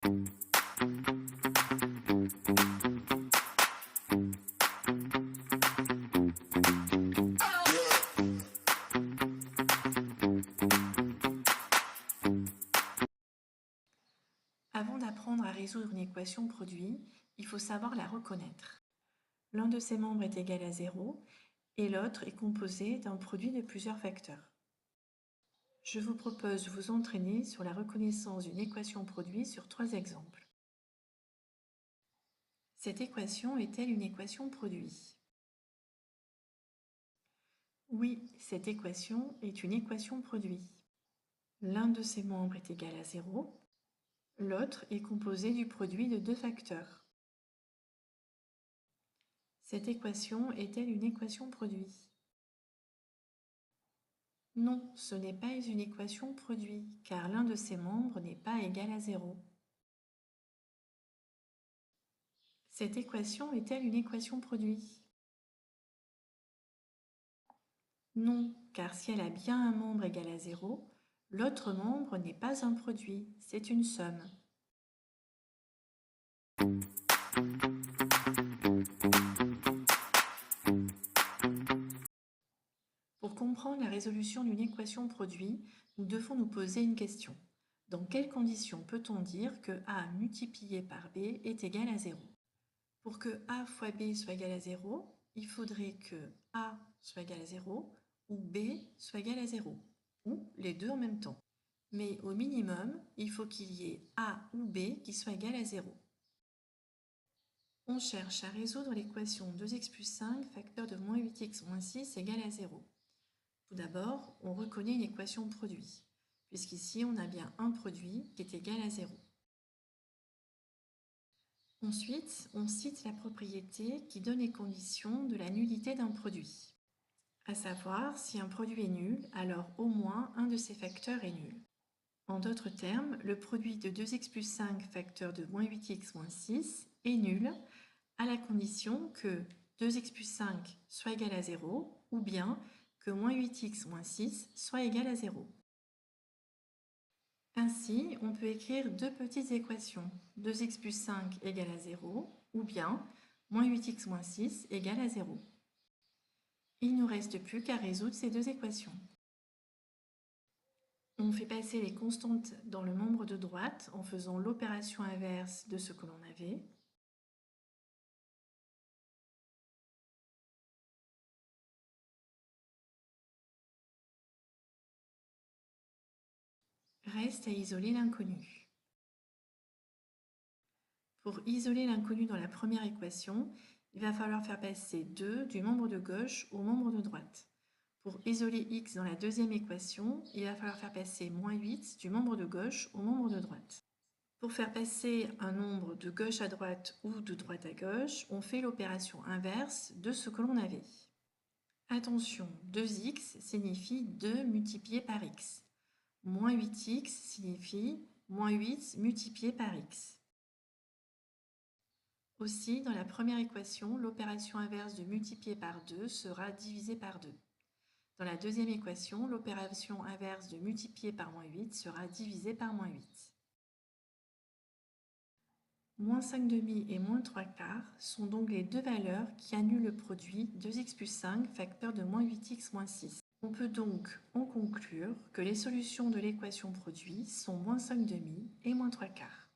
Avant d'apprendre à résoudre une équation produit, il faut savoir la reconnaître. L'un de ses membres est égal à 0 et l'autre est composé d'un produit de plusieurs facteurs. Je vous propose de vous entraîner sur la reconnaissance d'une équation produit sur 3 exemples. Cette équation est-elle une équation produit? Oui, cette équation est une équation produit. L'un de ses membres est égal à 0, l'autre est composé du produit de 2 facteurs. Cette équation est-elle une équation produit? Non, ce n'est pas une équation produit, car l'un de ses membres n'est pas égal à 0. Cette équation est-elle une équation produit? Non, car si elle a bien un membre égal à 0, l'autre membre n'est pas un produit, c'est une somme. Pour comprendre la résolution d'une équation produit, nous devons nous poser une question. Dans quelles conditions peut-on dire que A multiplié par B est égal à 0? Pour que A fois B soit égal à 0, il faudrait que A soit égal à 0 ou B soit égal à 0, ou les deux en même temps. Mais au minimum, il faut qu'il y ait A ou B qui soit égal à 0. On cherche à résoudre l'équation 2x plus 5 facteur de moins 8x moins 6 égale à 0. Tout d'abord, on reconnaît une équation produit, puisqu'ici on a bien un produit qui est égal à 0. Ensuite, on cite la propriété qui donne les conditions de la nullité d'un produit. À savoir, si un produit est nul, alors au moins un de ses facteurs est nul. En d'autres termes, le produit de 2x plus 5 facteur de moins 8x moins 6 est nul à la condition que 2x plus 5 soit égal à 0 ou bien que moins 8x moins 6 soit égal à 0. Ainsi, on peut écrire deux petites équations, 2x plus 5 égale à 0 ou bien moins 8x moins 6 égale à 0. Il ne nous reste plus qu'à résoudre ces deux équations. On fait passer les constantes dans le membre de droite en faisant l'opération inverse de ce que l'on avait. Reste à isoler l'inconnu. Pour isoler l'inconnu dans la première équation, il va falloir faire passer 2 du membre de gauche au membre de droite. Pour isoler x dans la deuxième équation, il va falloir faire passer moins 8 du membre de gauche au membre de droite. Pour faire passer un nombre de gauche à droite ou de droite à gauche, on fait l'opération inverse de ce que l'on avait. Attention, 2x signifie 2 multiplié par x. Moins 8x signifie moins 8 multiplié par x. Aussi, dans la première équation, l'opération inverse de multiplier par 2 sera divisé par 2. Dans la deuxième équation, l'opération inverse de multiplier par moins 8 sera divisée par moins 8. Moins 5 demi et moins 3 quarts sont donc les deux valeurs qui annulent le produit 2x plus 5 facteur de moins 8x moins 6. On peut donc en conclure que les solutions de l'équation produit sont moins 5 demi et moins 3 quarts.